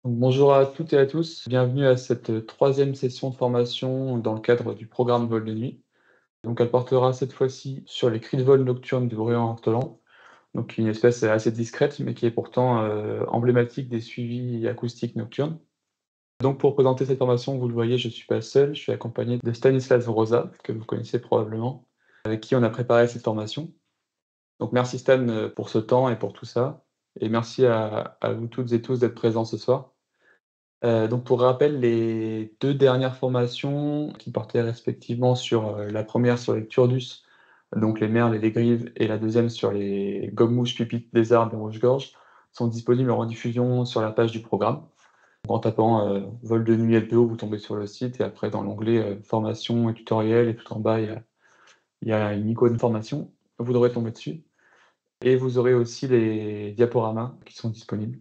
Donc, bonjour à toutes et à tous, bienvenue à cette troisième session de formation dans le cadre du programme vol de nuit. Donc, elle portera cette fois-ci sur les cris de vol nocturnes du bruyant ortolan, donc une espèce assez discrète, mais qui est pourtant emblématique des suivis acoustiques nocturnes. Donc, pour présenter cette formation, vous le voyez, je ne suis pas seul, je suis accompagné de Stanislas Rosa, que vous connaissez probablement, avec qui on a préparé cette formation. Donc, merci Stan pour ce temps et pour tout ça, et merci à vous toutes et tous d'être présents ce soir. Donc pour rappel, les 2 dernières formations qui portaient respectivement sur, la première sur les turdus, donc les merles et les grives, et la deuxième sur les gobe-mouches, pupitres, lézards et rouge-gorge, sont disponibles en rediffusion sur la page du programme. En tapant, vol de nuit LPO, vous tombez sur le site et après dans l'onglet, formation et tutoriel et tout en bas, il y a une icône formation. Vous devrez tomber dessus et vous aurez aussi les diaporamas qui sont disponibles.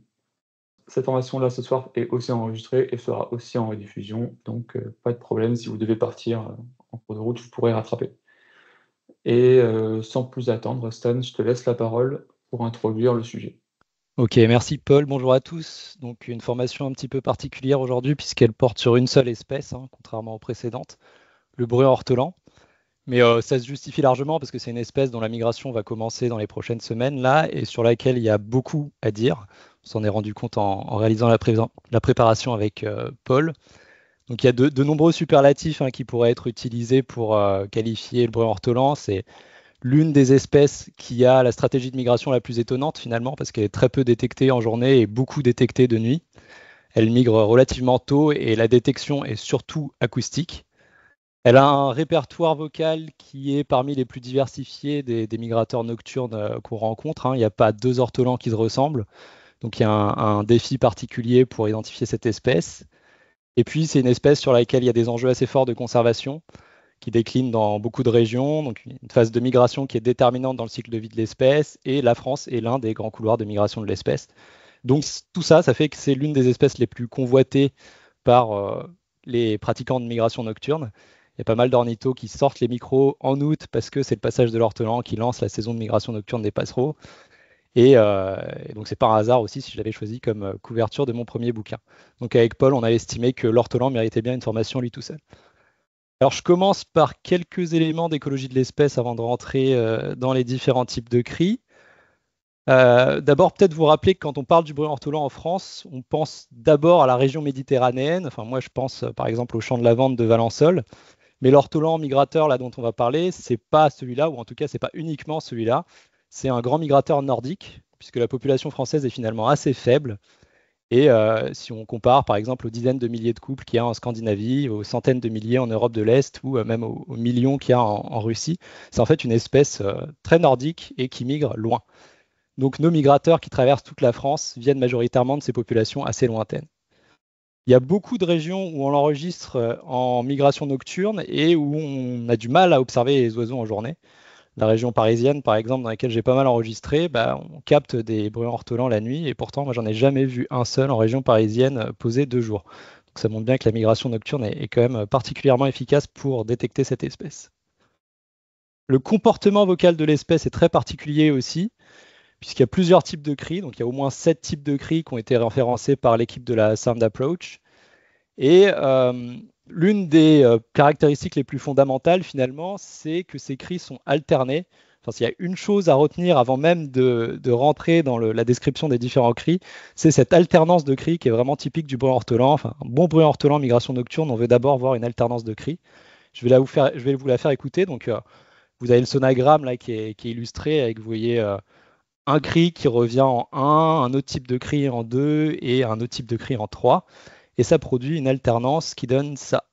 Cette formation-là, ce soir, est aussi enregistrée et sera aussi en rediffusion, donc pas de problème, si vous devez partir, en cours de route, vous pourrez rattraper. Et sans plus attendre, Stan, je te laisse la parole pour introduire le sujet. Ok, merci Paul, bonjour à tous. Donc une formation un petit peu particulière aujourd'hui puisqu'elle porte sur une seule espèce, contrairement aux précédentes, le bruyant ortolan. Mais ça se justifie largement parce que c'est une espèce dont la migration va commencer dans les prochaines semaines là et sur laquelle il y a beaucoup à dire. On s'en est rendu compte en réalisant la préparation avec Paul. Donc il y a de nombreux superlatifs qui pourraient être utilisés pour qualifier le bruyant ortolan. C'est l'une des espèces qui a la stratégie de migration la plus étonnante finalement, parce qu'elle est très peu détectée en journée et beaucoup détectée de nuit. Elle migre relativement tôt et la détection est surtout acoustique. Elle a un répertoire vocal qui est parmi les plus diversifiés des migrateurs nocturnes qu'on rencontre. Il n'y a pas deux ortolans qui se ressemblent, donc il y a un défi particulier pour identifier cette espèce. Et puis c'est une espèce sur laquelle il y a des enjeux assez forts de conservation qui décline dans beaucoup de régions, donc une phase de migration qui est déterminante dans le cycle de vie de l'espèce, et la France est l'un des grands couloirs de migration de l'espèce. Donc tout ça, ça fait que c'est l'une des espèces les plus convoitées par les pratiquants de migration nocturne. Il y a pas mal d'ornithos qui sortent les micros en août parce que c'est le passage de l'ortolan qui lance la saison de migration nocturne des passereaux. Et donc c'est pas un hasard aussi si je l'avais choisi comme couverture de mon premier bouquin. Donc avec Paul, on a estimé que l'ortolan méritait bien une formation lui tout seul. Alors, je commence par quelques éléments d'écologie de l'espèce avant de rentrer dans les différents types de cris. D'abord, peut-être vous rappeler que quand on parle du bruyant ortolan en France, on pense d'abord à la région méditerranéenne. Enfin, moi, je pense par exemple au champ de lavande de Valençol. Mais l'ortolan migrateur là dont on va parler, c'est pas celui-là, ou en tout cas, c'est pas uniquement celui-là. C'est un grand migrateur nordique, puisque la population française est finalement assez faible. Et si on compare par exemple aux dizaines de milliers de couples qu'il y a en Scandinavie, aux centaines de milliers en Europe de l'Est ou même aux millions qu'il y a en Russie, c'est en fait une espèce très nordique et qui migre loin. Donc nos migrateurs qui traversent toute la France viennent majoritairement de ces populations assez lointaines. Il y a beaucoup de régions où on l'enregistre en migration nocturne et où on a du mal à observer les oiseaux en journée. La région parisienne, par exemple, dans laquelle j'ai pas mal enregistré, on capte des bruyants ortolans la nuit, et pourtant, moi, j'en ai jamais vu un seul en région parisienne posé 2 jours. Donc ça montre bien que la migration nocturne est quand même particulièrement efficace pour détecter cette espèce. Le comportement vocal de l'espèce est très particulier aussi, puisqu'il y a plusieurs types de cris. Donc il y a au moins 7 types de cris qui ont été référencés par l'équipe de la Sound Approach. Et l'une des caractéristiques les plus fondamentales, finalement, c'est que ces cris sont alternés. Enfin, s'il y a une chose à retenir avant même de rentrer dans la description des différents cris, c'est cette alternance de cris qui est vraiment typique du bruyant ortolan. Enfin, un bon bruyant ortolan migration nocturne, on veut d'abord voir une alternance de cris. Je vais vous la faire écouter. Donc, vous avez le sonagramme là qui est illustré avec, vous voyez, un cri qui revient en un autre type de cri en 2 et un autre type de cri en 3. Et ça produit une alternance qui donne ça.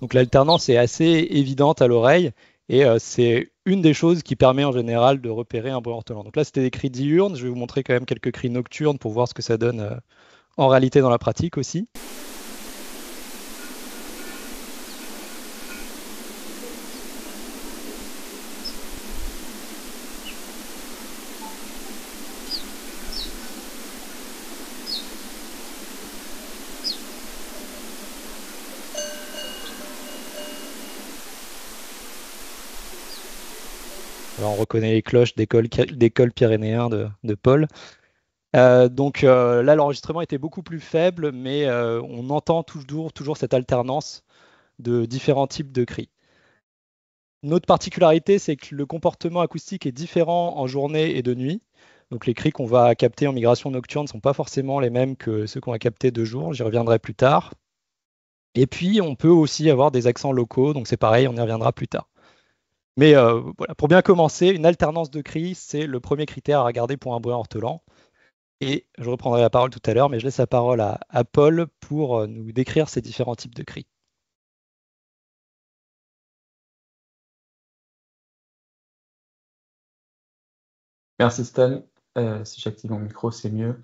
Donc l'alternance est assez évidente à l'oreille et c'est une des choses qui permet en général de repérer un bruyant ortolan. Donc là, c'était des cris diurnes. Je vais vous montrer quand même quelques cris nocturnes pour voir ce que ça donne en réalité dans la pratique aussi. Voilà, on reconnaît les cloches d'école pyrénéen de Paul. Donc là, l'enregistrement était beaucoup plus faible, mais on entend toujours cette alternance de différents types de cris. Une autre particularité, c'est que le comportement acoustique est différent en journée et de nuit. Donc les cris qu'on va capter en migration nocturne ne sont pas forcément les mêmes que ceux qu'on va capter de jour. J'y reviendrai plus tard. Et puis, on peut aussi avoir des accents locaux, donc c'est pareil, on y reviendra plus tard. Mais voilà, pour bien commencer, une alternance de cris, c'est le premier critère à regarder pour un bruit ortolan. Et je reprendrai la parole tout à l'heure, mais je laisse la parole à Paul pour nous décrire ces différents types de cris. Merci Stan. Si j'active mon micro, c'est mieux.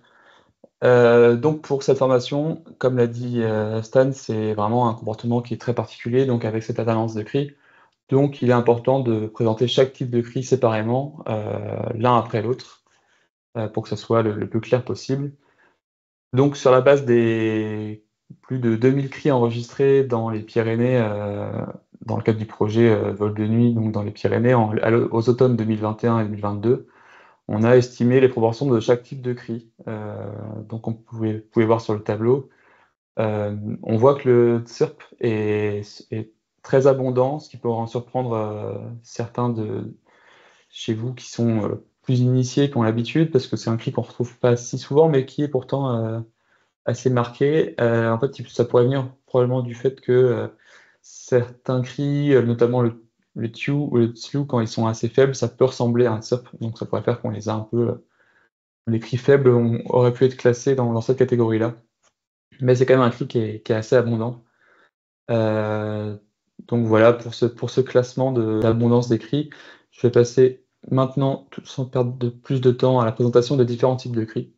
Donc pour cette formation, comme l'a dit Stan, c'est vraiment un comportement qui est très particulier, donc avec cette alternance de cris. Donc il est important de présenter chaque type de cri séparément, l'un après l'autre, pour que ce soit le plus clair possible. Donc sur la base des plus de 2000 cris enregistrés dans les Pyrénées, dans le cadre du projet Vol de nuit, donc dans les Pyrénées, aux automnes 2021 et 2022, on a estimé les proportions de chaque type de cri. Donc vous pouvez voir sur le tableau. On voit que le tsirp est très abondant, ce qui peut en surprendre certains de chez vous qui sont plus initiés, qui ont l'habitude, parce que c'est un cri qu'on retrouve pas si souvent, mais qui est pourtant assez marqué. En fait, ça pourrait venir probablement du fait que certains cris, notamment le tiu ou le tsiu, quand ils sont assez faibles, ça peut ressembler à un tsirp, donc ça pourrait faire qu'on les a un peu les cris faibles auraient pu être classés dans cette catégorie-là. Mais c'est quand même un cri qui est assez abondant. Euh, donc voilà, pour ce classement d'abondance des cris, je vais passer maintenant, sans perdre plus de temps, à la présentation des différents types de cris.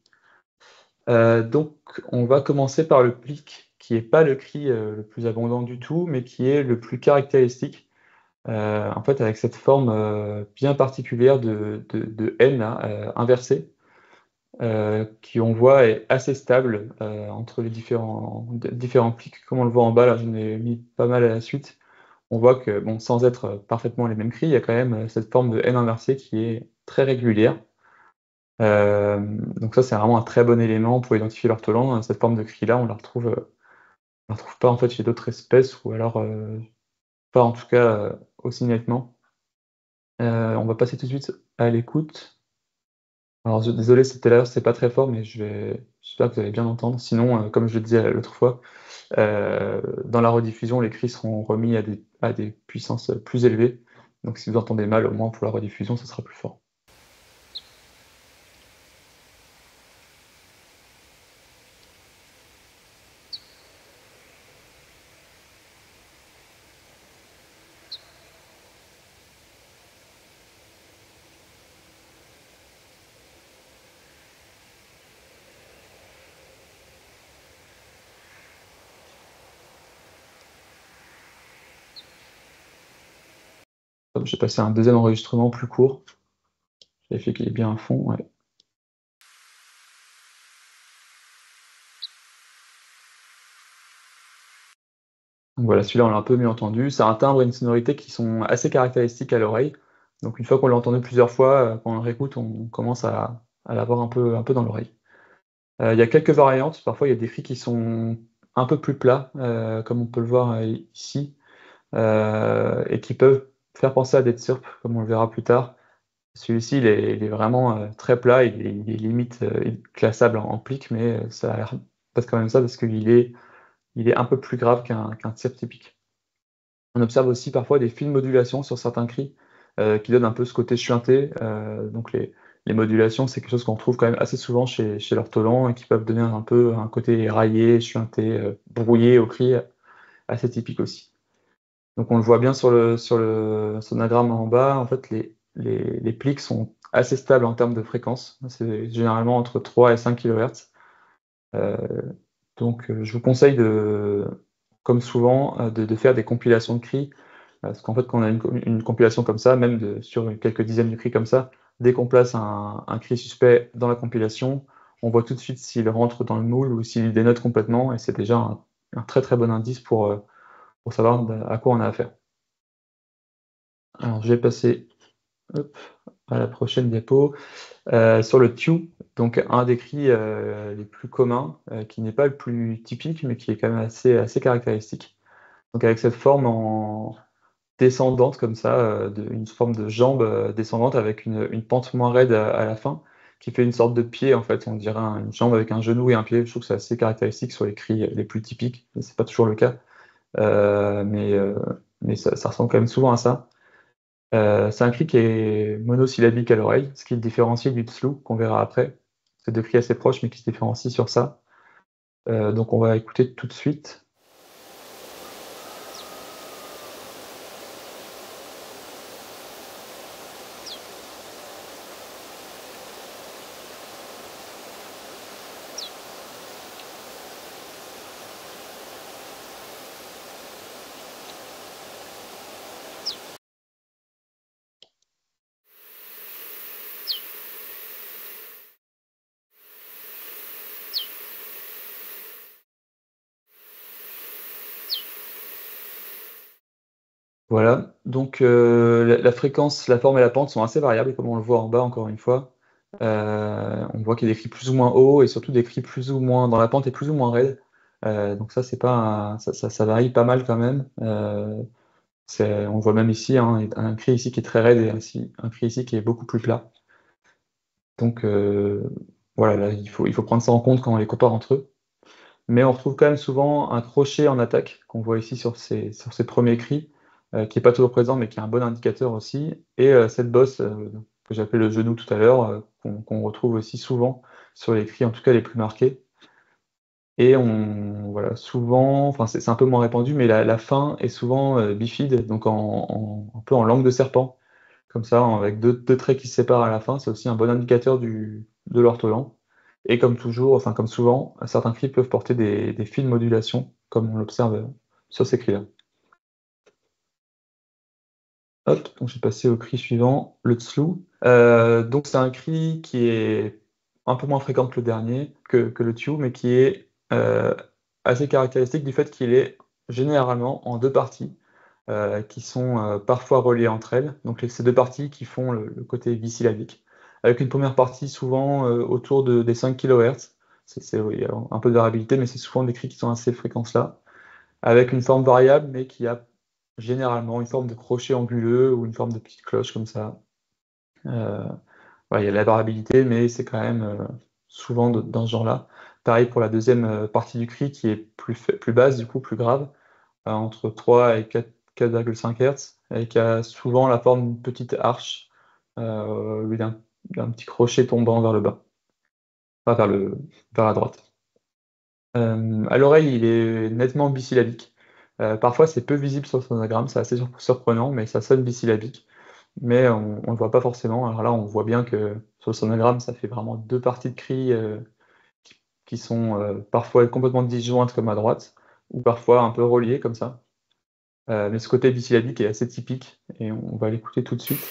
Donc on va commencer par le plic, qui n'est pas le cri le plus abondant du tout, mais qui est le plus caractéristique. En fait, avec cette forme bien particulière de N là, inversée, qui on voit est assez stable entre les différents plics. Comme on le voit en bas, là, j'en ai mis pas mal à la suite. On voit que, bon, sans être parfaitement les mêmes cris, il y a quand même cette forme de N inversée qui est très régulière. Donc ça, c'est vraiment un très bon élément pour identifier l'ortolan. Cette forme de cri-là, on la retrouve pas en fait chez d'autres espèces, ou alors pas en tout cas aussi nettement. On va passer tout de suite à l'écoute. Alors, désolé, c'était là, c'est pas très fort, mais j'espère que vous allez bien entendre. Sinon, comme je le disais l'autre fois, dans la rediffusion, les cris seront remis à des puissances plus élevées. Donc, si vous entendez mal, au moins pour la rediffusion, ce sera plus fort. J'ai passé un deuxième enregistrement plus court. J'ai fait qu'il est bien à fond. Ouais. Donc voilà, celui-là, on l'a un peu mieux entendu. Ça a un timbre et une sonorité qui sont assez caractéristiques à l'oreille. Donc une fois qu'on l'a entendu plusieurs fois, quand on le réécoute, on commence à l'avoir un peu dans l'oreille. Il y a quelques variantes. Parfois, il y a des cris qui sont un peu plus plats, comme on peut le voir ici, et qui peuvent faire penser à des tsirps, comme on le verra plus tard. Celui-ci, il est vraiment très plat, il est limite classable en plic, mais ça a l'air pas quand même ça parce il est un peu plus grave qu'un tsirp typique. On observe aussi parfois des fines modulations sur certains cris qui donnent un peu ce côté chuinté. Donc les modulations, c'est quelque chose qu'on trouve quand même assez souvent chez l'ortolan et qui peuvent donner un peu un côté raillé, chuinté, brouillé au cri, assez typique aussi. Donc on le voit bien sur le sonogramme en bas, en fait les plics sont assez stables en termes de fréquence. C'est généralement entre 3 et 5 kHz. Donc je vous conseille comme souvent, de faire des compilations de cris. Parce qu'en fait, quand on a une compilation comme ça, même sur quelques dizaines de cris comme ça, dès qu'on place un cri suspect dans la compilation, on voit tout de suite s'il rentre dans le moule ou s'il dénote complètement, et c'est déjà un très très bon indice pour savoir à quoi on a affaire. Alors, je vais passer Hop, à la prochaine diapo. Sur le tu, donc un des cris les plus communs, qui n'est pas le plus typique, mais qui est quand même assez caractéristique. Donc avec cette forme en descendante comme ça, une forme de jambe descendante avec une pente moins raide à la fin, qui fait une sorte de pied en fait. On dirait une jambe avec un genou et un pied. Je trouve que c'est assez caractéristique sur les cris les plus typiques. C'est pas toujours le cas, euh, mais, euh, mais ça ressemble quand même souvent à ça. C'est un cri qui est monosyllabique à l'oreille, ce qui le différencie du tslu qu'on verra après. C'est deux cris assez proches mais qui se différencient sur ça. Donc on va écouter tout de suite. Voilà, donc la fréquence, la forme et la pente sont assez variables, comme on le voit en bas encore une fois. On voit qu'il y a des cris plus ou moins hauts et surtout des cris plus ou moins dans la pente et plus ou moins raides. Donc ça, c'est pas ça varie pas mal quand même. On voit même ici un cri ici qui est très raide et un cri ici qui est beaucoup plus plat. Donc voilà, là, il faut prendre ça en compte quand on les compare entre eux. Mais on retrouve quand même souvent un crochet en attaque qu'on voit ici sur ces premiers cris, qui n'est pas toujours présent, mais qui est un bon indicateur aussi. Et cette bosse que j'appelais le genou tout à l'heure, qu'on retrouve aussi souvent sur les cris, en tout cas les plus marqués. Et voilà, souvent, enfin c'est un peu moins répandu, mais la fin est souvent bifide, donc un peu en langue de serpent, comme ça, avec deux traits qui se séparent à la fin. C'est aussi un bon indicateur de l'ortolan. Et comme toujours, enfin comme souvent, certains cris peuvent porter des fils de modulation, comme on l'observe sur ces cris-là. Hop, donc je vais passer au cri suivant, le tslu. Donc c'est un cri qui est un peu moins fréquent que le dernier, que le tu, mais qui est assez caractéristique du fait qu'il est généralement en deux parties, qui sont parfois reliées entre elles. Donc ces deux parties qui font le côté bisyllabique, avec une première partie souvent autour des 5 kHz. Il y a un peu de variabilité, mais c'est souvent des cris qui sont à ces fréquences-là, avec une forme variable, mais qui a généralement une forme de crochet anguleux ou une forme de petite cloche comme ça. Euh, voilà, il y a de la variabilité, mais c'est quand même souvent dans ce genre-là. Pareil pour la deuxième partie du cri qui est plus basse, du coup plus grave, entre 3 et 4,5 Hz, et qui a souvent la forme d'une petite arche, ou d'un petit crochet tombant vers le bas, pas vers la droite. À l'oreille, il est nettement bisyllabique. Parfois, c'est peu visible sur le sonogramme, c'est assez surprenant, mais ça sonne bisyllabique. Mais on ne le voit pas forcément. Alors là, on voit bien que sur le sonogramme, ça fait vraiment deux parties de cris qui sont parfois complètement disjointes comme à droite, ou parfois un peu reliées comme ça. Mais ce côté bisyllabique est assez typique, et on va l'écouter tout de suite.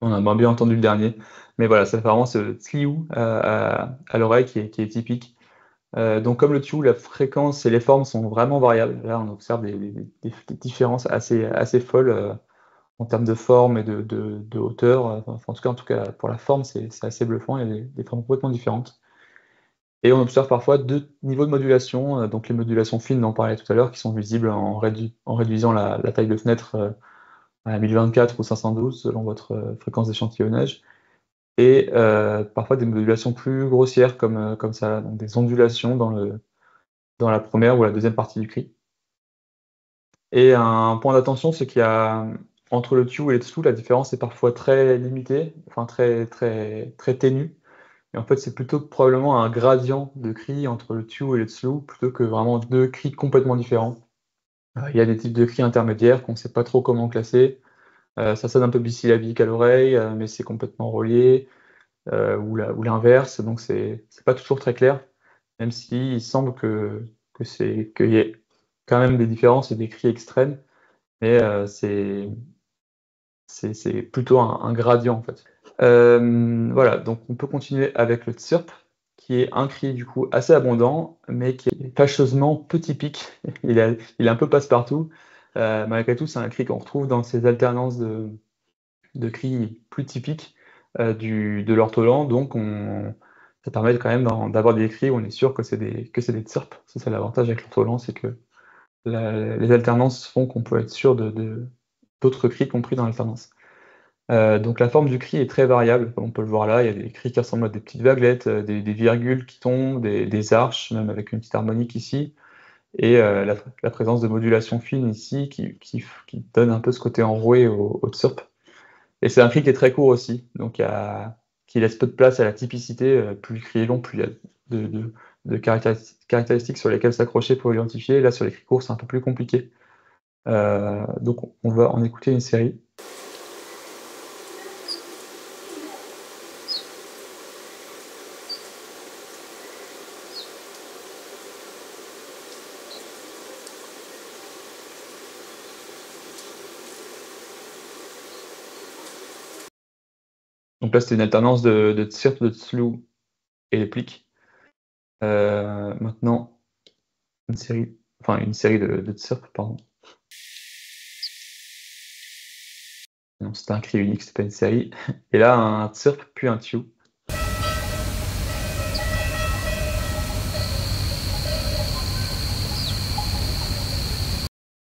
On a moins bien entendu le dernier. Mais voilà, ça fait vraiment ce tliou à l'oreille qui est typique. Donc comme le tu, la fréquence et les formes sont vraiment variables. Là, on observe des différences assez folles en termes de forme et de hauteur. Enfin, en tout cas, pour la forme, c'est assez bluffant. Il y a des formes complètement différentes. Et on observe parfois deux niveaux de modulation. Donc les modulations fines dont on parlait tout à l'heure, qui sont visibles en réduisant la taille de fenêtre à 1024 ou 512 selon votre fréquence d'échantillonnage. Et parfois des modulations plus grossières comme ça, donc des ondulations dans la première ou la deuxième partie du cri. Et un point d'attention, c'est qu'il y a entre le tu et le tslu, la différence est parfois très limitée, enfin très ténue. Et en fait, c'est plutôt probablement un gradient de cri entre le tu et le tslu, plutôt que vraiment deux cris complètement différents. Il y a des types de cris intermédiaires qu'on ne sait pas trop comment classer. Ça sonne un peu bisyllabique à l'oreille, mais c'est complètement relié, ou l'inverse, donc c'est pas toujours très clair. même s'il semble qu'il y ait quand même des différences et des cris extrêmes, mais c'est plutôt un gradient en fait. Voilà, donc on peut continuer avec le tsirp, qui est un cri du coup assez abondant, mais qui est fâcheusement peu typique. Il est un peu passe-partout. Malgré tout, c'est un cri qu'on retrouve dans ces alternances de cris plus typiques de l'ortolan, donc ça permet quand même d'avoir des cris où on est sûr que c'est des tsirps. C'est ça l'avantage avec l'ortolan, c'est que les alternances font qu'on peut être sûr d'autres cris compris dans l'alternance. Donc la forme du cri est très variable, comme on peut le voir là, il y a des cris qui ressemblent à des petites vaguelettes, des virgules qui tombent, des arches, même avec une petite harmonique ici, et la présence de modulation fine ici qui donne un peu ce côté enroué au tsirp. Et c'est un cri qui est très court aussi, donc qui laisse peu de place à la typicité. Plus le cri est long, plus il y a de caractéristiques sur lesquelles s'accrocher pour l'identifier. Là, sur les cris courts, c'est un peu plus compliqué. Donc on va en écouter une série. Donc là, c'était une alternance de tsirp, de tslou et les pliques. Maintenant, une série de tsirp, pardon. Non, c'était un cri unique, c'était pas une série. Et là, un tsirp puis un tiou.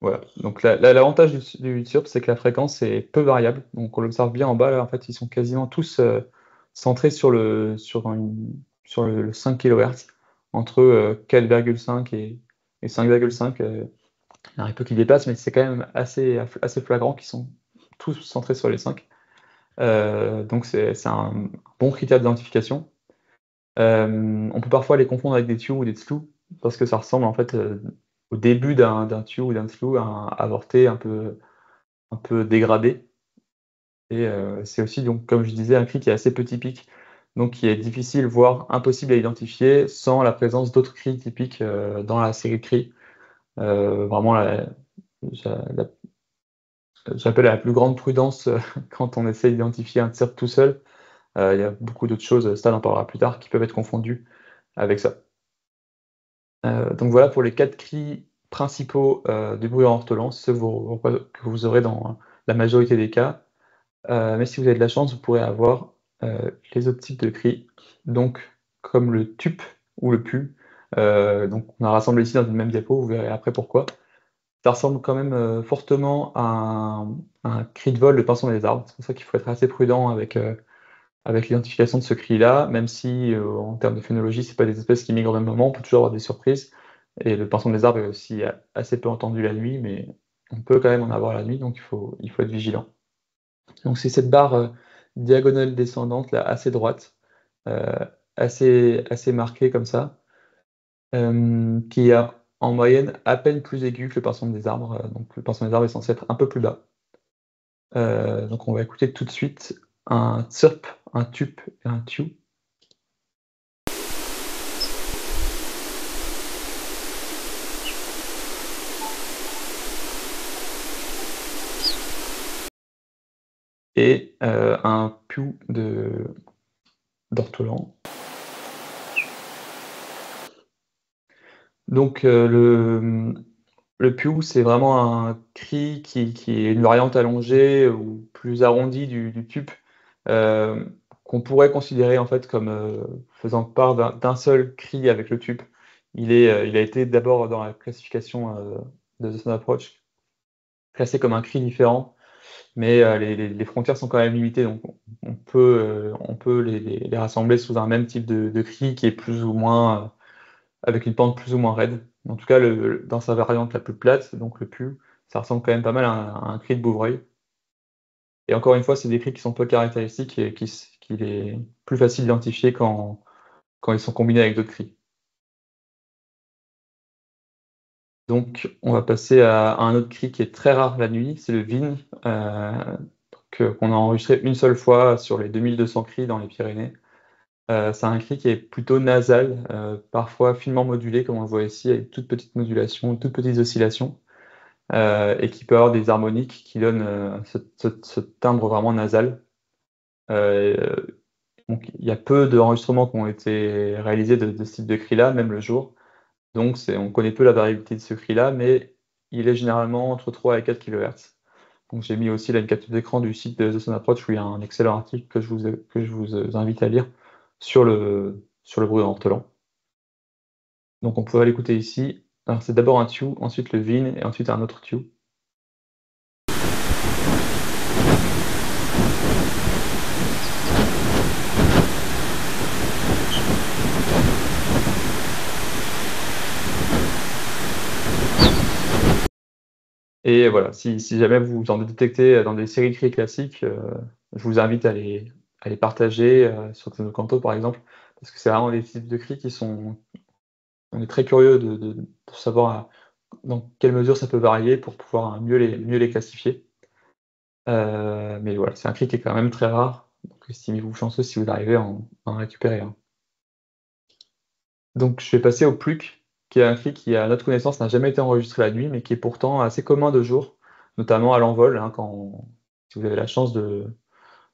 Voilà. Donc l'avantage du tsirp, c'est que la fréquence est peu variable. Donc on l'observe bien en bas, là, en fait, ils sont quasiment tous centrés sur le 5 kHz, entre 4,5 et 5,5. Il y en a un peu qui dépassent, mais c'est quand même assez flagrant qu'ils sont tous centrés sur les 5. Donc c'est un bon critère d'identification. On peut parfois les confondre avec des tious ou des tslous, parce que ça ressemble en fait au début d'un tiou ou d'un tslou à un avorté un peu dégradé. Et c'est aussi, donc, comme je disais, un cri qui est assez peu typique, donc qui est difficile, voire impossible à identifier sans la présence d'autres cris typiques dans la série de cris. Vraiment, la- j'appelle à la plus grande prudence quand on essaie d'identifier un tsirp tout seul. Il y a beaucoup d'autres choses, ça on en parlera plus tard, qui peuvent être confondues avec ça. Donc voilà pour les 4 cris principaux du bruit en ortolan, ceux que vous aurez dans la majorité des cas. Mais si vous avez de la chance, vous pourrez avoir les autres types de cris, donc comme le tup ou le pu. Donc on a rassemblé ici dans une même diapo, vous verrez après pourquoi. Ça ressemble quand même fortement à un cri de vol de pinson des arbres. C'est pour ça qu'il faut être assez prudent avec l'identification de ce cri-là, même si en termes de phénologie, c'est pas des espèces qui migrent au même moment, on peut toujours avoir des surprises. Et le pinson des arbres est aussi assez peu entendu la nuit, mais on peut quand même en avoir la nuit, donc il faut être vigilant. Donc c'est cette barre diagonale descendante là, assez droite, euh, assez marquée comme ça, qui est en moyenne à peine plus aiguë que le pinson des arbres. Donc le pinson des arbres est censé être un peu plus bas. Donc on va écouter tout de suite un tsirp, un tup et un tiou. Et un piou d'ortolan. Donc le piou, c'est vraiment un cri qui est une variante allongée ou plus arrondie du tup, euh, qu'on pourrait considérer en fait comme faisant part d'un seul cri avec le tup. Il a été d'abord dans la classification de The Sound Approach classé comme un cri différent, mais les frontières sont quand même limitées, donc on peut les rassembler sous un même type de cri qui est plus ou moins avec une pente plus ou moins raide. En tout cas, dans sa variante la plus plate, donc le pu, ça ressemble quand même pas mal à un cri de bouvreuil. Et encore une fois, c'est des cris qui sont peu caractéristiques et qu'il est plus facile d'identifier quand ils sont combinés avec d'autres cris. Donc, on va passer à un autre cri qui est très rare la nuit, c'est le vin, qu'on a enregistré une seule fois sur les 2200 cris dans les Pyrénées. C'est un cri qui est plutôt nasal, parfois finement modulé, comme on le voit ici, avec toute petite modulation, toutes petites oscillations, et qui peut avoir des harmoniques qui donnent ce timbre vraiment nasal. Euh, donc, il y a peu d'enregistrements qui ont été réalisés de ce type de cri-là, même le jour. Donc, on connaît peu la variabilité de ce cri-là, mais il est généralement entre 3 et 4 kHz. Donc, j'ai mis aussi là une capture d'écran du site de The Sound Approach où il y a un excellent article que je vous invite à lire sur le bruit ortolan. Donc, on pourrait l'écouter ici. Alors, c'est d'abord un tue, ensuite le vin et ensuite un autre tue. Et voilà, si jamais vous en détectez dans des séries de cris classiques, je vous invite à les partager sur Tsuno Kanto par exemple, parce que c'est vraiment des types de cris qui sont. On est très curieux de savoir dans quelle mesure ça peut varier pour pouvoir mieux les classifier. Mais voilà, c'est un cri qui est quand même très rare, donc estimez-vous chanceux si vous arrivez à en récupérer un. Donc je vais passer au Pluck, qui est un cri qui, à notre connaissance, n'a jamais été enregistré la nuit, mais qui est pourtant assez commun de jour, notamment à l'envol, hein, si vous avez la chance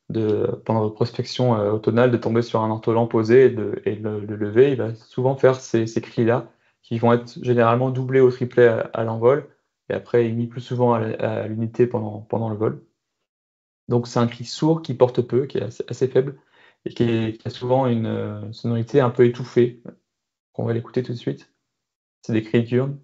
pendant votre prospection automnale, de tomber sur un ortolan posé et de le lever, il va souvent faire ces cris-là, qui vont être généralement doublés au triplet à l'envol, et après émis plus souvent à l'unité pendant le vol. Donc c'est un cri sourd qui porte peu, qui est assez faible, et qui a souvent une sonorité un peu étouffée. On va l'écouter tout de suite. C'est des cris diurnes.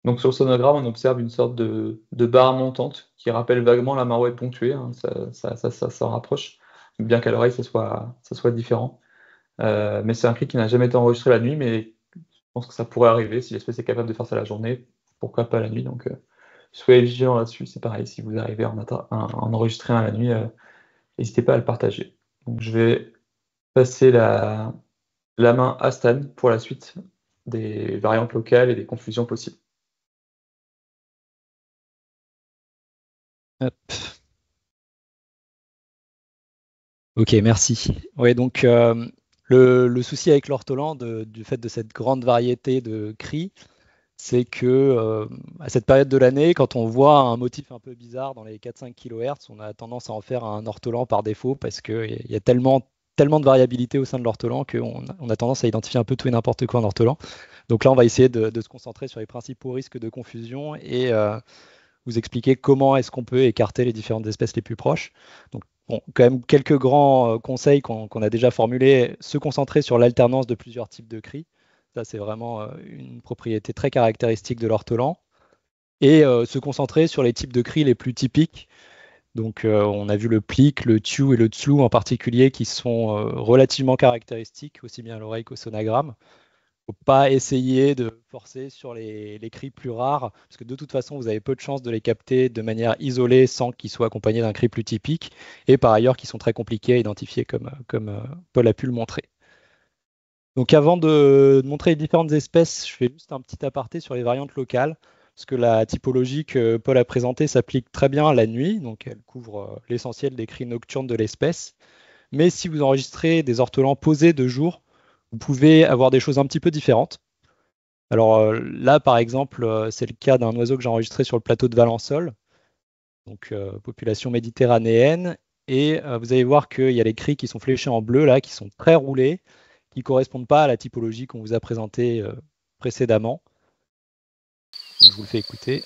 Donc sur le sonogramme, on observe une sorte de barre montante qui rappelle vaguement la marouette ponctuée, hein, ça s'en rapproche, bien qu'à l'oreille ça soit différent. Mais c'est un cri qui n'a jamais été enregistré la nuit, mais je pense que ça pourrait arriver si l'espèce est capable de faire ça la journée, pourquoi pas la nuit. Donc soyez vigilants là-dessus, c'est pareil, si vous arrivez à en enregistrer un la nuit, n'hésitez pas à le partager. Donc je vais passer la main à Stan pour la suite des variantes locales et des confusions possibles. Hop. Ok, merci. Ouais, donc le souci avec l'ortolan, du fait de cette grande variété de cris, c'est que à cette période de l'année, quand on voit un motif un peu bizarre dans les 4-5 kHz, on a tendance à en faire un ortolan par défaut parce qu'il y a tellement de variabilité au sein de l'ortolan qu'on a tendance à identifier un peu tout et n'importe quoi en ortolan. Donc là, on va essayer de se concentrer sur les principaux risques de confusion et vous expliquer comment est-ce qu'on peut écarter les différentes espèces les plus proches. Donc, bon, quand même quelques grands conseils qu'on a déjà formulés, se concentrer sur l'alternance de plusieurs types de cris. Ça, c'est vraiment une propriété très caractéristique de l'ortolan. Et se concentrer sur les types de cris les plus typiques. Donc, on a vu le plic, le tue et le tslou en particulier qui sont relativement caractéristiques, aussi bien à l'oreille qu'au sonogramme. Il ne faut pas essayer de forcer sur les cris plus rares, parce que de toute façon, vous avez peu de chances de les capter de manière isolée sans qu'ils soient accompagnés d'un cri plus typique, et par ailleurs qui sont très compliqués à identifier comme Paul a pu le montrer. Donc avant de montrer les différentes espèces, je fais juste un petit aparté sur les variantes locales, parce que la typologie que Paul a présentée s'applique très bien à la nuit, donc elle couvre l'essentiel des cris nocturnes de l'espèce. Mais si vous enregistrez des ortolans posés de jour, vous pouvez avoir des choses un petit peu différentes. Alors là, par exemple, c'est le cas d'un oiseau que j'ai enregistré sur le plateau de Valençol, donc population méditerranéenne. Et vous allez voir qu'il y a les cris qui sont fléchés en bleu, là, qui sont très roulés, qui ne correspondent pas à la typologie qu'on vous a présentée précédemment. Donc, je vous le fais écouter.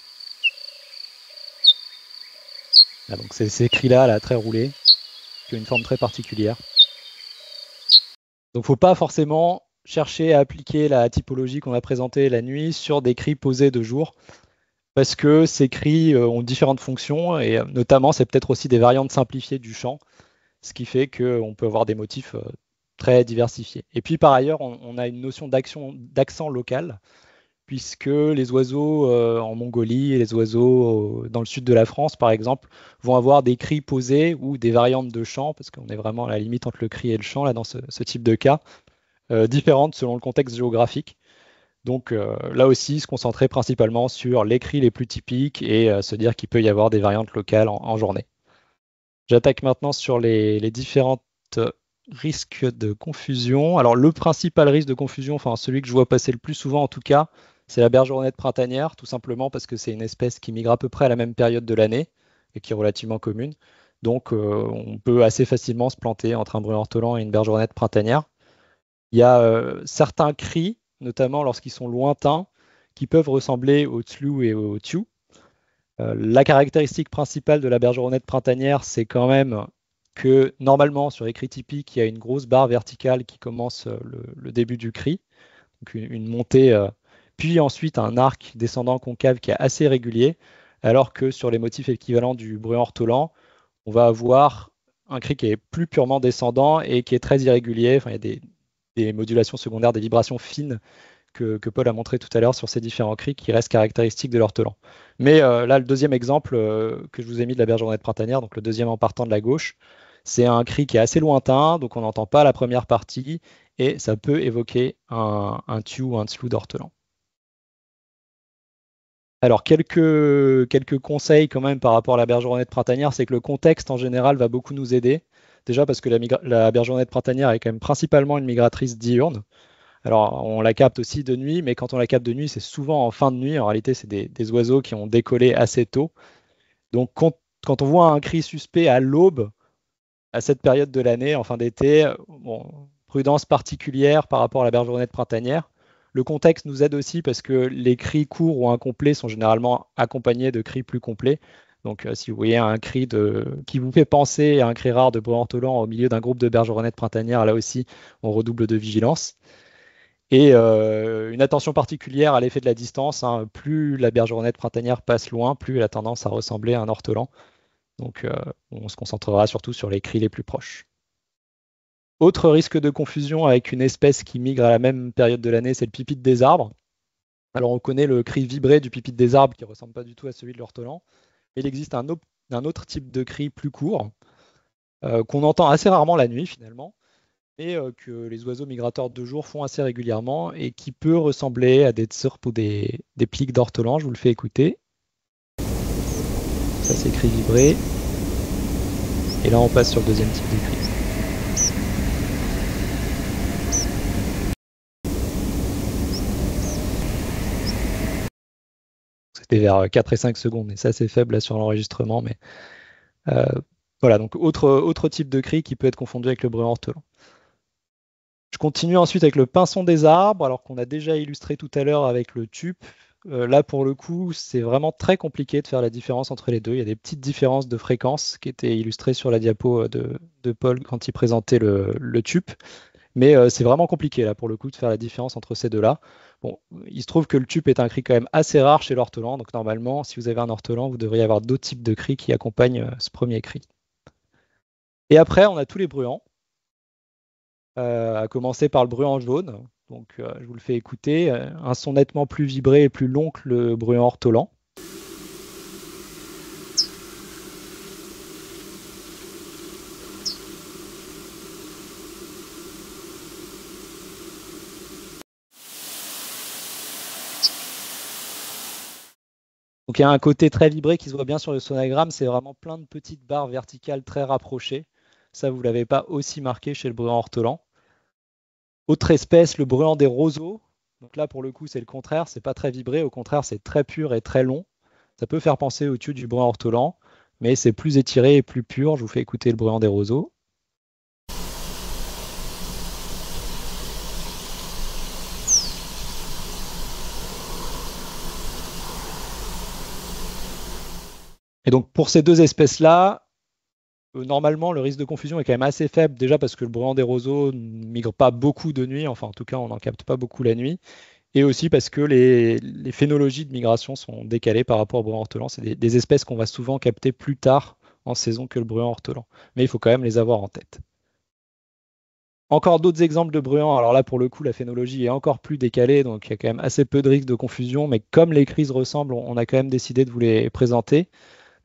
Ah, donc c'est ces cris-là, là, très roulés, qui ont une forme très particulière. Donc il ne faut pas forcément chercher à appliquer la typologie qu'on a présentée la nuit sur des cris posés de jour, parce que ces cris ont différentes fonctions, et notamment c'est peut-être aussi des variantes simplifiées du chant, ce qui fait qu'on peut avoir des motifs très diversifié. Et puis par ailleurs, on a une notion d'accent local, puisque les oiseaux en Mongolie et les oiseaux dans le sud de la France, par exemple, vont avoir des cris posés ou des variantes de chant, parce qu'on est vraiment à la limite entre le cri et le chant là, dans ce type de cas, différentes selon le contexte géographique. Donc là aussi, se concentrer principalement sur les cris les plus typiques et se dire qu'il peut y avoir des variantes locales en journée. J'attaque maintenant sur les différents risques de confusion. Alors le principal risque de confusion, enfin celui que je vois passer le plus souvent en tout cas, c'est la bergeronnette printanière, tout simplement parce que c'est une espèce qui migre à peu près à la même période de l'année et qui est relativement commune. Donc on peut assez facilement se planter entre un bruin ortolan et une bergeronnette printanière. Il y a certains cris, notamment lorsqu'ils sont lointains, qui peuvent ressembler au tlou et au tiu. La caractéristique principale de la bergeronnette printanière, c'est quand même que normalement, sur les cris typiques, il y a une grosse barre verticale qui commence le début du cri, donc une montée, puis ensuite un arc descendant concave qui est assez régulier, alors que sur les motifs équivalents du bruit ortolan, on va avoir un cri qui est plus purement descendant et qui est très irrégulier. Enfin, il y a des modulations secondaires, des vibrations fines que Paul a montré tout à l'heure sur ces différents cris qui restent caractéristiques de l'ortolan. Mais là, le deuxième exemple que je vous ai mis de la bergeronnette printanière, donc le deuxième en partant de la gauche, c'est un cri qui est assez lointain, donc on n'entend pas la première partie, et ça peut évoquer un tu ou un tlou d'ortolan. Alors, quelques conseils quand même par rapport à la bergeronnette printanière, c'est que le contexte en général va beaucoup nous aider. Déjà parce que la bergeronnette printanière est quand même principalement une migratrice diurne. Alors, on la capte aussi de nuit, mais quand on la capte de nuit, c'est souvent en fin de nuit. En réalité, c'est des oiseaux qui ont décollé assez tôt. Donc, quand on voit un cri suspect à l'aube, à cette période de l'année, en fin d'été, bon, prudence particulière par rapport à la bergeronnette printanière. Le contexte nous aide aussi parce que les cris courts ou incomplets sont généralement accompagnés de cris plus complets. Donc, si vous voyez un cri qui vous fait penser à un cri rare de bruit ortolan au milieu d'un groupe de bergeronnettes printanières, là aussi, on redouble de vigilance. Et une attention particulière à l'effet de la distance, hein. Plus la bergeronnette printanière passe loin, plus elle a tendance à ressembler à un ortolan. Donc on se concentrera surtout sur les cris les plus proches. Autre risque de confusion avec une espèce qui migre à la même période de l'année, c'est le pipite des arbres. Alors on connaît le cri vibré du pipite des arbres qui ne ressemble pas du tout à celui de l'ortolan. Mais il existe un autre type de cri plus court qu'on entend assez rarement la nuit finalement, et que les oiseaux migrateurs de jour font assez régulièrement et qui peut ressembler à des tsirps ou des pliques d'ortolan. Je vous le fais écouter. Ça c'est cri vibré. Et là on passe sur le deuxième type de cri. C'était vers 4 et 5 secondes, et c'est assez faible là sur l'enregistrement, mais voilà, donc autre type de cri qui peut être confondu avec le bruit ortolan. Je continue ensuite avec le pinson des arbres, alors qu'on a déjà illustré tout à l'heure avec le tup. Là, pour le coup, c'est vraiment très compliqué de faire la différence entre les deux. Il y a des petites différences de fréquence qui étaient illustrées sur la diapo de Paul quand il présentait le tup. Mais c'est vraiment compliqué, là, pour le coup, de faire la différence entre ces deux-là. Bon, il se trouve que le tup est un cri quand même assez rare chez l'ortolan. Donc, normalement, si vous avez un ortolan, vous devriez avoir d'autres types de cris qui accompagnent ce premier cri. Et après, on a tous les bruants. À commencer par le bruant jaune. Donc, je vous le fais écouter. Un son nettement plus vibré et plus long que le bruant ortolan. Donc, il y a un côté très vibré qui se voit bien sur le sonogramme. C'est vraiment plein de petites barres verticales très rapprochées. Ça, vous ne l'avez pas aussi marqué chez le bruant ortolan. Autre espèce, le bruant des roseaux. Donc là, pour le coup, c'est le contraire. C'est pas très vibré. Au contraire, c'est très pur et très long. Ça peut faire penser au tube du bruant ortolan, mais c'est plus étiré et plus pur. Je vous fais écouter le bruant des roseaux. Et donc, pour ces deux espèces-là, normalement, le risque de confusion est quand même assez faible, déjà parce que le bruant des roseaux ne migre pas beaucoup de nuit, enfin en tout cas on n'en capte pas beaucoup la nuit, et aussi parce que les phénologies de migration sont décalées par rapport au bruant ortolan. C'est des espèces qu'on va souvent capter plus tard en saison que le bruant ortolan, mais il faut quand même les avoir en tête. Encore d'autres exemples de bruants. Alors là, pour le coup, la phénologie est encore plus décalée, donc il y a quand même assez peu de risques de confusion. Mais comme les cris se ressemblent, on a quand même décidé de vous les présenter.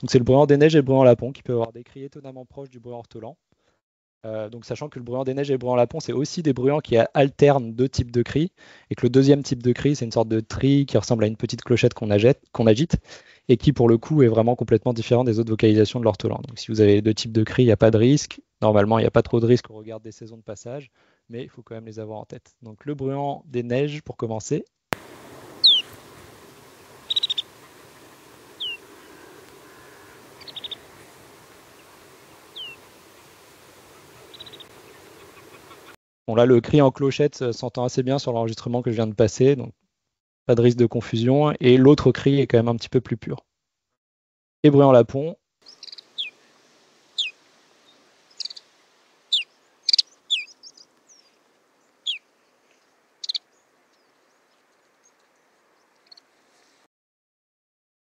Donc c'est le bruant des neiges et le bruant lapon qui peut avoir des cris étonnamment proches du bruant ortolan. Donc sachant que le bruant des neiges et le bruant lapon, c'est aussi des bruants qui alternent deux types de cris, et que le deuxième type de cri, c'est une sorte de tri qui ressemble à une petite clochette qu'on agite, et qui pour le coup est vraiment complètement différent des autres vocalisations de l'ortolan. Donc si vous avez les deux types de cris, il n'y a pas de risque. Normalement, il n'y a pas trop de risque au regard des saisons de passage, mais il faut quand même les avoir en tête. Donc le bruant des neiges pour commencer. Bon là, le cri en clochette s'entend assez bien sur l'enregistrement que je viens de passer, donc pas de risque de confusion. Et l'autre cri est quand même un petit peu plus pur. Et bruant lapon.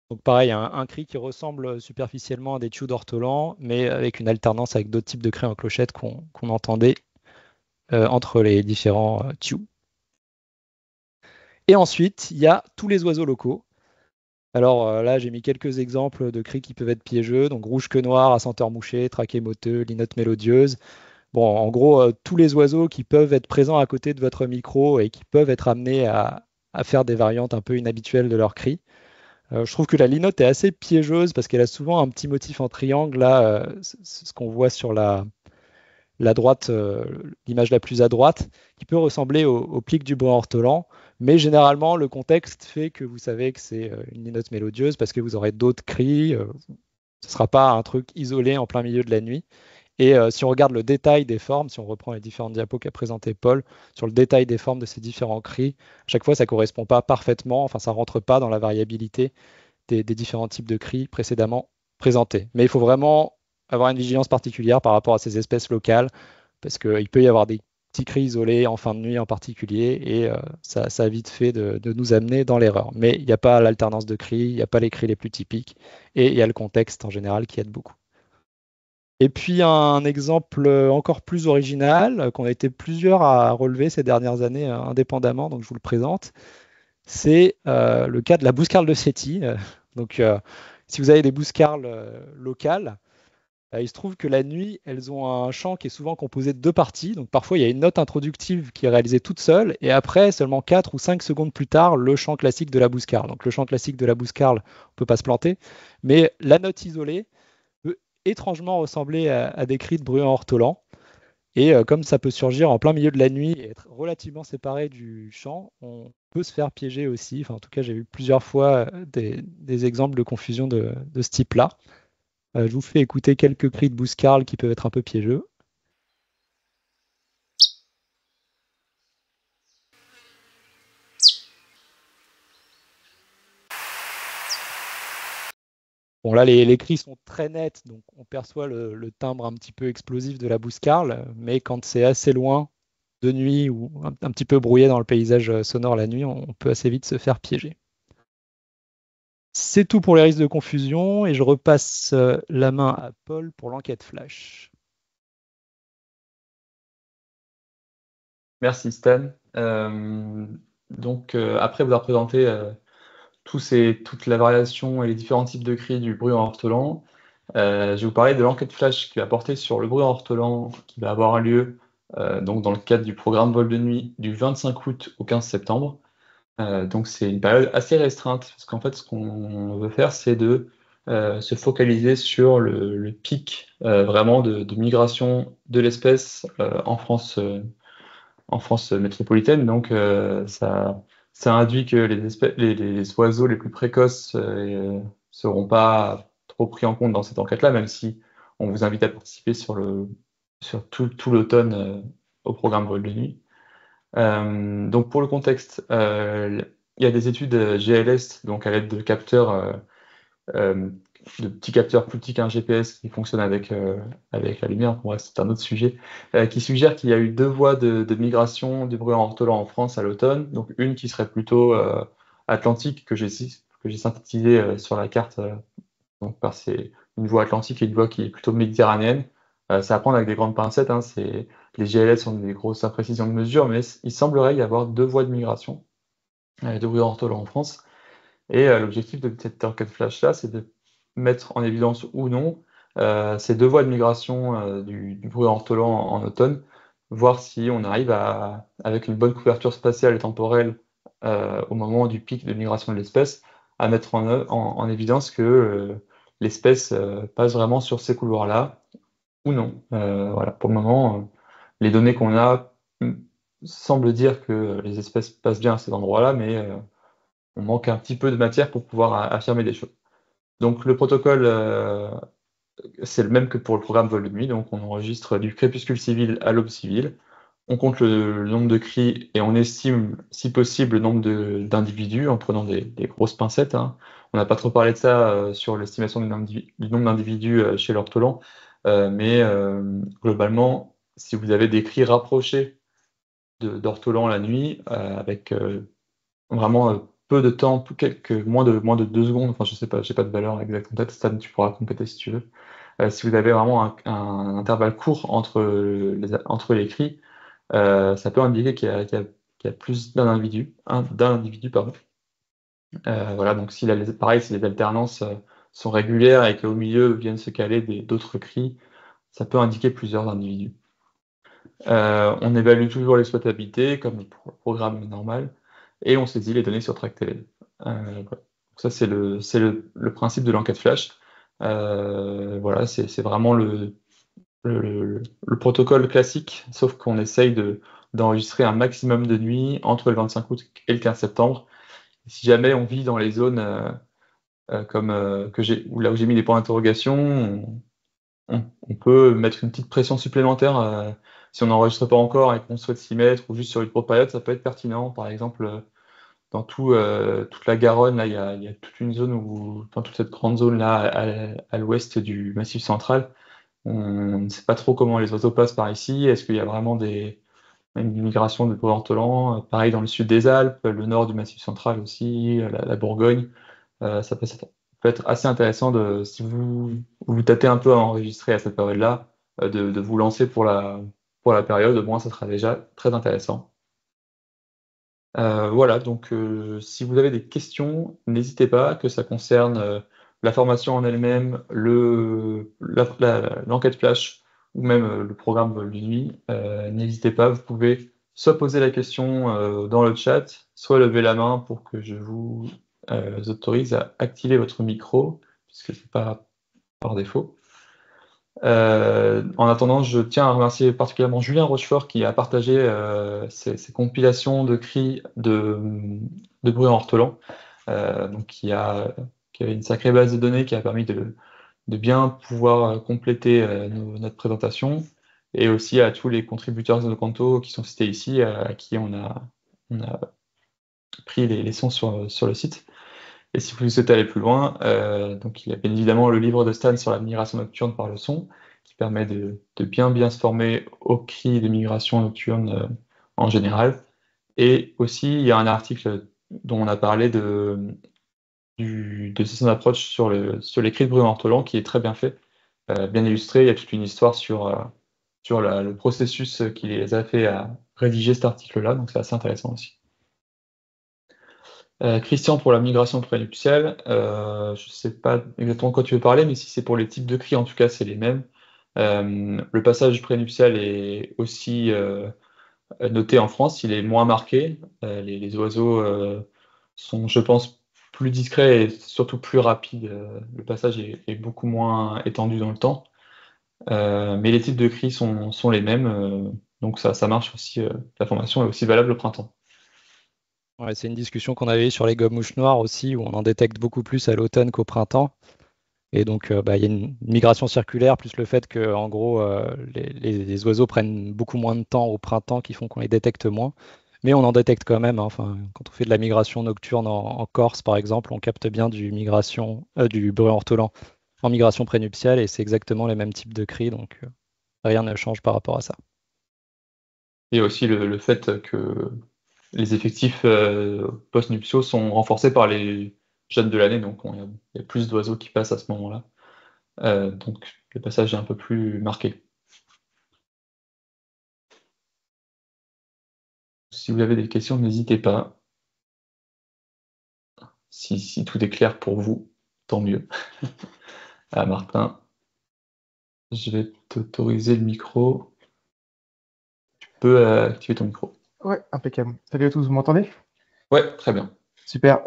Donc pareil, un cri qui ressemble superficiellement à des tues d'ortolan, mais avec une alternance avec d'autres types de cris en clochette qu'on entendait entre les différents tues. Et ensuite, il y a tous les oiseaux locaux. Alors là, j'ai mis quelques exemples de cris qui peuvent être piégeux. Donc rouge que noir, assenteur mouché, traqué moteux, linotte mélodieuse. Bon, en gros, tous les oiseaux qui peuvent être présents à côté de votre micro et qui peuvent être amenés à faire des variantes un peu inhabituelles de leur cri. Je trouve que la linotte est assez piégeuse parce qu'elle a souvent un petit motif en triangle. Là, c'est ce qu'on voit sur la droite, l'image la plus à droite, qui peut ressembler au plique du bois ortolan. Mais généralement, le contexte fait que vous savez que c'est une linotte mélodieuse parce que vous aurez d'autres cris. Ce ne sera pas un truc isolé en plein milieu de la nuit. Et si on regarde le détail des formes, si on reprend les différentes diapos qu'a présenté Paul, sur le détail des formes de ces différents cris, à chaque fois ça ne correspond pas parfaitement, enfin ça ne rentre pas dans la variabilité des différents types de cris précédemment présentés. Mais il faut vraiment avoir une vigilance particulière par rapport à ces espèces locales, parce qu'il peut y avoir des petits cris isolés en fin de nuit en particulier, et ça a vite fait de nous amener dans l'erreur. Mais il n'y a pas l'alternance de cris, il n'y a pas les cris les plus typiques, et il y a le contexte en général qui aide beaucoup. Et puis un exemple encore plus original, qu'on a été plusieurs à relever ces dernières années indépendamment, donc je vous le présente, c'est le cas de la bouscarle de Séti. Donc si vous avez des bouscarles locales, il se trouve que la nuit, elles ont un chant qui est souvent composé de deux parties. Donc parfois, il y a une note introductive qui est réalisée toute seule, et après, seulement 4 ou 5 secondes plus tard, le chant classique de la bouscarle. Donc le chant classique de la bouscarle, on ne peut pas se planter, mais la note isolée peut étrangement ressembler à des cris de bruant ortolan. Et comme ça peut surgir en plein milieu de la nuit et être relativement séparé du chant, on peut se faire piéger aussi. Enfin, en tout cas, j'ai vu plusieurs fois des exemples de confusion de ce type-là. Je vous fais écouter quelques cris de bouscarle qui peuvent être un peu piégeux. Bon, là, les cris sont très nets, donc on perçoit le timbre un petit peu explosif de la bouscarle, mais quand c'est assez loin de nuit ou un petit peu brouillé dans le paysage sonore la nuit, on peut assez vite se faire piéger. C'est tout pour les risques de confusion et je repasse la main à Paul pour l'enquête flash. Merci Stan. Après vous avoir présenté toute la variation et les différents types de cris du bruit en ortolan, je vais vous parler de l'enquête flash qui va porter sur le bruit en ortolan qui va avoir lieu donc dans le cadre du programme vol de nuit du 25 août au 15 septembre. Donc c'est une période assez restreinte parce qu'en fait ce qu'on veut faire c'est de se focaliser sur le pic vraiment de migration de l'espèce en France métropolitaine. Donc ça induit que les oiseaux les plus précoces seront pas trop pris en compte dans cette enquête-là, même si on vous invite à participer sur tout l'automne au programme vol de nuit. Donc pour le contexte, il y a des études GLS, donc à l'aide de capteurs, euh, de petits capteurs plus petits qu'un GPS qui fonctionnent avec la lumière. Bref, c'est un autre sujet, qui suggèrent qu'il y a eu deux voies de migration du bruit en ortolan en France à l'automne. Donc une qui serait plutôt atlantique que j'ai synthétisée sur la carte. Donc une voie atlantique et une voie qui est plutôt méditerranéenne. C'est à prendre avec des grandes pincettes, hein, les GLS sont des grosses imprécisions de mesure, mais il semblerait y avoir 2 voies de migration, de bruit ortholan en France. Et l'objectif de cette enquête flash-là, c'est de mettre en évidence ou non ces 2 voies de migration du bruit ortholan en automne, voir si on arrive avec une bonne couverture spatiale et temporelle au moment du pic de migration de l'espèce, à mettre en évidence que l'espèce passe vraiment sur ces couloirs-là ou non. Voilà, pour le moment, les données qu'on a semblent dire que les espèces passent bien à ces endroits-là, mais on manque un petit peu de matière pour pouvoir affirmer des choses. Donc le protocole, c'est le même que pour le programme vol de nuit, donc on enregistre du crépuscule civil à l'aube civile, on compte le nombre de cris et on estime, si possible, le nombre d'individus en prenant des grosses pincettes, hein. On n'a pas trop parlé de ça sur l'estimation du nombre d'individus chez l'ortolan, mais globalement, si vous avez des cris rapprochés d'ortolan la nuit, avec vraiment peu de temps, moins de 2 secondes, enfin je sais pas, j'ai pas de valeur exacte en tête, Stan, tu pourras compléter si tu veux. Si vous avez vraiment un intervalle court entre les cris, ça peut indiquer qu'il y a plus d'un individu, pardon. Voilà, donc pareil, si les alternances sont régulières et qu'au milieu viennent se caler d'autres cris, ça peut indiquer plusieurs individus. On évalue toujours l'exploitabilité, comme pour le programme normal, et on saisit les données sur Tractl. Voilà. Ça, c'est le principe de l'enquête flash. Voilà, c'est vraiment le protocole classique, sauf qu'on essaye d'enregistrer un maximum de nuits entre le 25 août et le 15 septembre. Si jamais on vit dans les zones comme là où j'ai mis des points d'interrogation, on peut mettre une petite pression supplémentaire si on n'enregistre pas encore et qu'on souhaite s'y mettre, ou juste sur une courte période, ça peut être pertinent. Par exemple, dans toute la Garonne, là, il y a toute une zone enfin, toute cette grande zone là à l'ouest du Massif central. On ne sait pas trop comment les oiseaux passent par ici. Est-ce qu'il y a vraiment une migration de ortolan? Pareil dans le sud des Alpes, le nord du Massif central aussi, la Bourgogne. Ça peut être assez intéressant si vous tâtez un peu à enregistrer à cette période-là, de vous lancer pour la période. Au moins, ça sera déjà très intéressant. Voilà, donc si vous avez des questions, n'hésitez pas, que ça concerne la formation en elle-même, l'enquête flash ou même le programme vol de nuit. N'hésitez pas, vous pouvez soit poser la question dans le chat, soit lever la main pour que je vous autorise à activer votre micro, puisque c'est pas par défaut. En attendant, je tiens à remercier particulièrement Julien Rochefort qui a partagé ses compilations de cris de bruit en ortolan, donc qui avait une sacrée base de données qui a permis de bien pouvoir compléter notre présentation, et aussi à tous les contributeurs de Canto qui sont cités ici, à qui on a pris les sons sur le site. Et si vous souhaitez aller plus loin, donc il y a bien évidemment le livre de Stan sur la migration nocturne par le son, qui permet de bien se former aux cris de migration nocturne en général. Et aussi, il y a un article dont on a parlé de son approche sur les cris de bruit en ortolan, qui est très bien fait, bien illustré. Il y a toute une histoire sur le processus qui les a fait à rédiger cet article-là, donc c'est assez intéressant aussi. Christian, pour la migration prénuptiale, je ne sais pas exactement de quoi tu veux parler, mais si c'est pour les types de cris, en tout cas, c'est les mêmes. Le passage prénuptial est aussi noté en France, il est moins marqué. Les oiseaux sont, je pense, plus discrets et surtout plus rapides. Le passage est beaucoup moins étendu dans le temps. Mais les types de cris sont les mêmes, donc ça marche aussi. La formation est aussi valable au printemps. Ouais, c'est une discussion qu'on avait eue sur les gobe-mouches noires aussi, où on en détecte beaucoup plus à l'automne qu'au printemps. Et donc, il y a une migration circulaire, plus le fait que, en gros, les oiseaux prennent beaucoup moins de temps au printemps, qui font qu'on les détecte moins. Mais on en détecte quand même, hein. Enfin, quand on fait de la migration nocturne en Corse, par exemple, on capte bien du bruit ortolan en migration prénuptiale, et c'est exactement les mêmes types de cris, donc rien ne change par rapport à ça. Et aussi le fait que les effectifs post-nuptiaux sont renforcés par les jeunes de l'année, donc il y a plus d'oiseaux qui passent à ce moment-là. Donc le passage est un peu plus marqué. Si vous avez des questions, n'hésitez pas. Si tout est clair pour vous, tant mieux. Ah, Martin, je vais t'autoriser le micro. Tu peux activer ton micro. Ouais, impeccable. Salut à tous, vous m'entendez? Ouais, très bien. Super.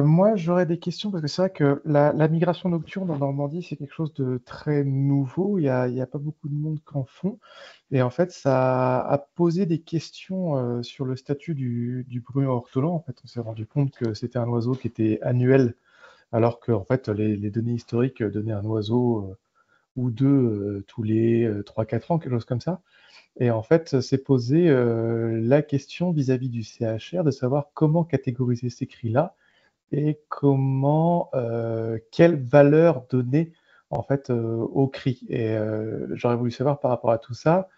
Moi, j'aurais des questions parce que c'est vrai que la migration nocturne en Normandie, c'est quelque chose de très nouveau. Il y a pas beaucoup de monde qui en font. Et en fait, ça a posé des questions sur le statut du brun ortolan. En fait, on s'est rendu compte que c'était un oiseau qui était annuel, alors que en fait, les données historiques donnaient un oiseau ou deux tous les 3-4 ans, quelque chose comme ça. Et en fait, s'est posé la question vis-à-vis du CHR de savoir comment catégoriser ces cris-là et quelle valeur donner en fait aux cris. Et j'aurais voulu savoir par rapport à tout ça,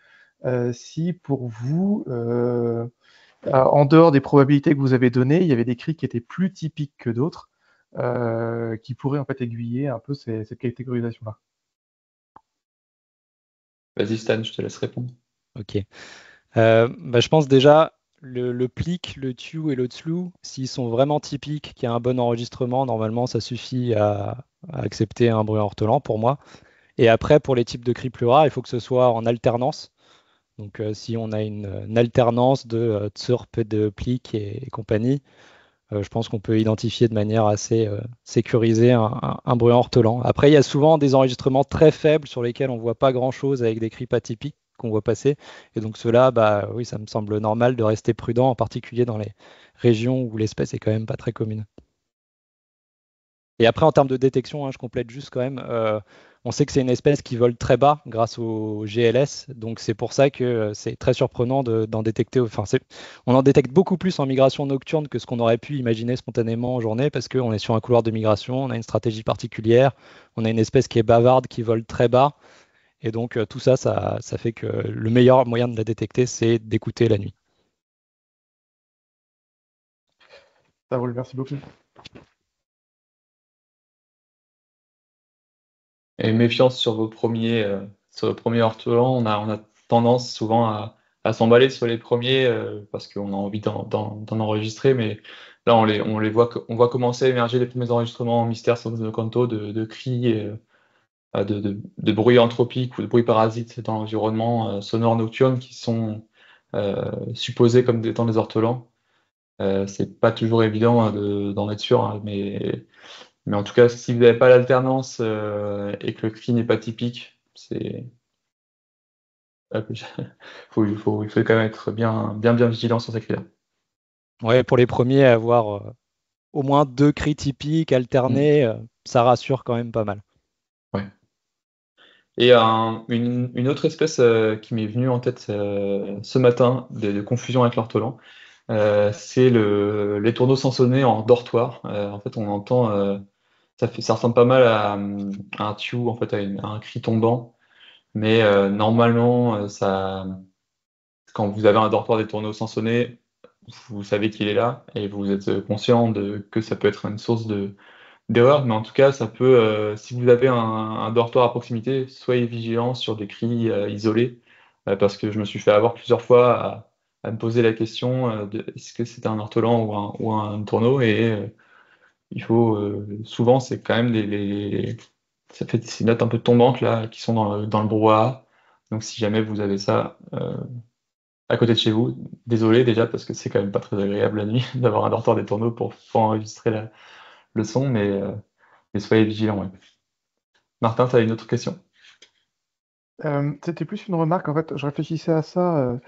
si pour vous, en dehors des probabilités que vous avez données, il y avait des cris qui étaient plus typiques que d'autres, qui pourraient en fait aiguiller un peu cette catégorisation-là. Vas-y, Stan, je te laisse répondre. Ok. Je pense déjà le plic, le tu et le tslu, s'ils sont vraiment typiques, qu'il y a un bon enregistrement, normalement ça suffit à accepter un bruit ortolan pour moi. Et après, pour les types de cris plus rares, il faut que ce soit en alternance. Donc si on a une alternance de tsurp, de plic et compagnie, je pense qu'on peut identifier de manière assez sécurisée un bruit ortolan. Après, il y a souvent des enregistrements très faibles sur lesquels on ne voit pas grand-chose avec des cris pas typiques qu'on voit passer. Et donc ceux-là, bah oui, ça me semble normal de rester prudent, en particulier dans les régions où l'espèce est quand même pas très commune. Et après, en termes de détection, je complète juste quand même, on sait que c'est une espèce qui vole très bas grâce au GLS, donc c'est pour ça que c'est très surprenant d'en détecter. Enfin, on en détecte beaucoup plus en migration nocturne que ce qu'on aurait pu imaginer spontanément en journée, parce qu'on est sur un couloir de migration, on a une stratégie particulière, on a une espèce qui est bavarde, qui vole très bas, et donc tout ça, ça fait que le meilleur moyen de la détecter, c'est d'écouter la nuit. Ça roule, merci beaucoup. Et méfiance sur vos premiers ortolans. On a tendance souvent à s'emballer sur les premiers parce qu'on a envie d'en enregistrer, mais là on voit commencer à émerger les premiers enregistrements en mystère sur nos canto de cris, de bruits anthropiques ou de bruits parasites dans l'environnement sonore nocturne qui sont supposés comme étant des ortolans. C'est pas toujours évident d'en être sûr, hein, mais en tout cas, si vous n'avez pas l'alternance et que le cri n'est pas typique, il faut quand même être bien vigilant sur ces cris-là. Ouais, pour les premiers, avoir au moins 2 cris typiques alternés, ça rassure quand même pas mal. Ouais. Et une autre espèce qui m'est venue en tête ce matin de confusion avec l'ortolan, c'est les tourneaux sansonnés en dortoir. En fait, on entend, ça ressemble pas mal à un tiou, en fait, à un cri tombant. Mais normalement, quand vous avez un dortoir des tourneaux sansonnés, vous savez qu'il est là et vous êtes conscient que ça peut être une source d'erreur. Mais en tout cas, ça peut, si vous avez un dortoir à proximité, soyez vigilant sur des cris isolés, parce que je me suis fait avoir plusieurs fois à me poser la question de est-ce que c'était un ortolan ou un tourneau et il faut souvent c'est quand même ça fait ces notes un peu tombantes là qui sont dans le brouhaha. Donc si jamais vous avez ça à côté de chez vous, désolé déjà parce que c'est quand même pas très agréable la nuit d'avoir un dortoir des tourneaux pour enregistrer le son, mais soyez vigilants. Ouais. Martin, tu as une autre question? C'était plus une remarque, en fait, je réfléchissais à ça,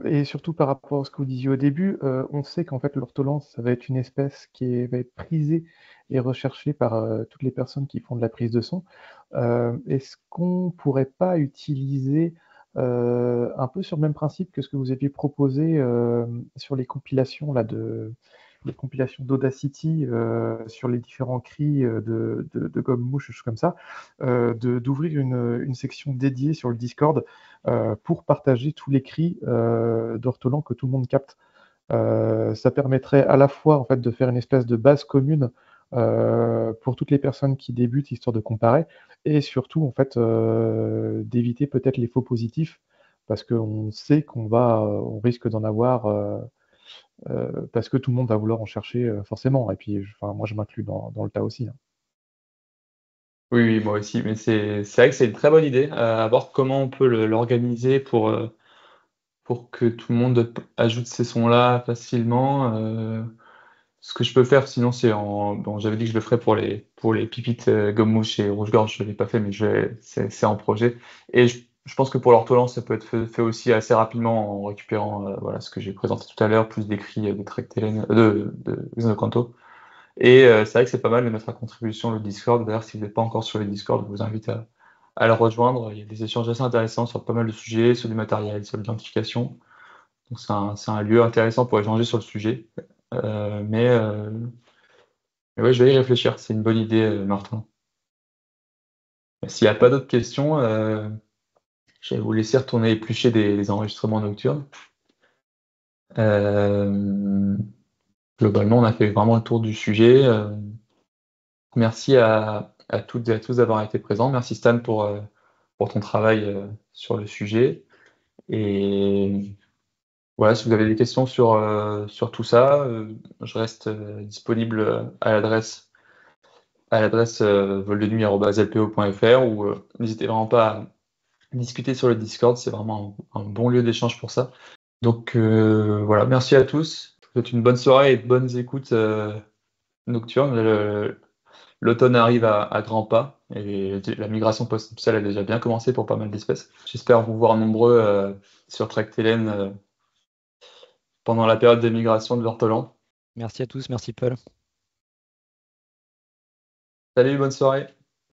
et surtout par rapport à ce que vous disiez au début, on sait qu'en fait l'ortolan, ça va être une espèce va être prisée et recherchée par toutes les personnes qui font de la prise de son. Est-ce qu'on pourrait pas utiliser un peu sur le même principe que ce que vous aviez proposé sur les compilations d'Audacity sur les différents cris de gomme-mouche, choses comme ça, d'ouvrir une section dédiée sur le Discord pour partager tous les cris d'ortolan que tout le monde capte. Ça permettrait à la fois en fait de faire une espèce de base commune pour toutes les personnes qui débutent, histoire de comparer, et surtout en fait d'éviter peut-être les faux positifs, parce qu'on sait on risque d'en avoir, parce que tout le monde va vouloir en chercher forcément. Et puis, moi, je m'inclus dans le tas aussi, hein. Oui, oui, moi aussi, mais c'est vrai que c'est une très bonne idée, à voir comment on peut l'organiser pour que tout le monde ajoute ces sons-là facilement. Ce que je peux faire, sinon, bon, j'avais dit que je le ferais pour les pipites gomme-mouche et rouge-gorge, je l'ai pas fait, mais c'est en projet. Et je pense que pour l'ortolan, ça peut être fait aussi assez rapidement en récupérant voilà, ce que j'ai présenté tout à l'heure, plus d'écrits de Tractelen, de Xenocanto. Et c'est vrai que c'est pas mal de mettre à contribution le Discord. D'ailleurs, si vous n'êtes pas encore sur le Discord, je vous invite à le rejoindre. Il y a des échanges assez intéressants sur pas mal de sujets, sur du matériel, sur l'identification. Donc c'est un lieu intéressant pour échanger sur le sujet. Euh, mais, euh, mais ouais, je vais y réfléchir. C'est une bonne idée, Martin. S'il n'y a pas d'autres questions, je vais vous laisser retourner éplucher des enregistrements nocturnes. Euh, Globalement, on a fait vraiment le tour du sujet. Merci à toutes et à tous d'avoir été présents. Merci Stan pour ton travail sur le sujet. Et voilà, si vous avez des questions sur tout ça, je reste disponible à l'adresse voldenuit@lpo.fr ou n'hésitez vraiment pas à discuter sur le Discord, c'est vraiment un bon lieu d'échange pour ça. Donc voilà, merci à tous. Je vous souhaite une bonne soirée et de bonnes écoutes nocturnes. L'automne arrive à grands pas et la migration post-nuptiale a déjà bien commencé pour pas mal d'espèces. J'espère vous voir nombreux sur Tractelen pendant la période de migration de l'ortolan. Merci à tous, merci Paul. Salut, bonne soirée.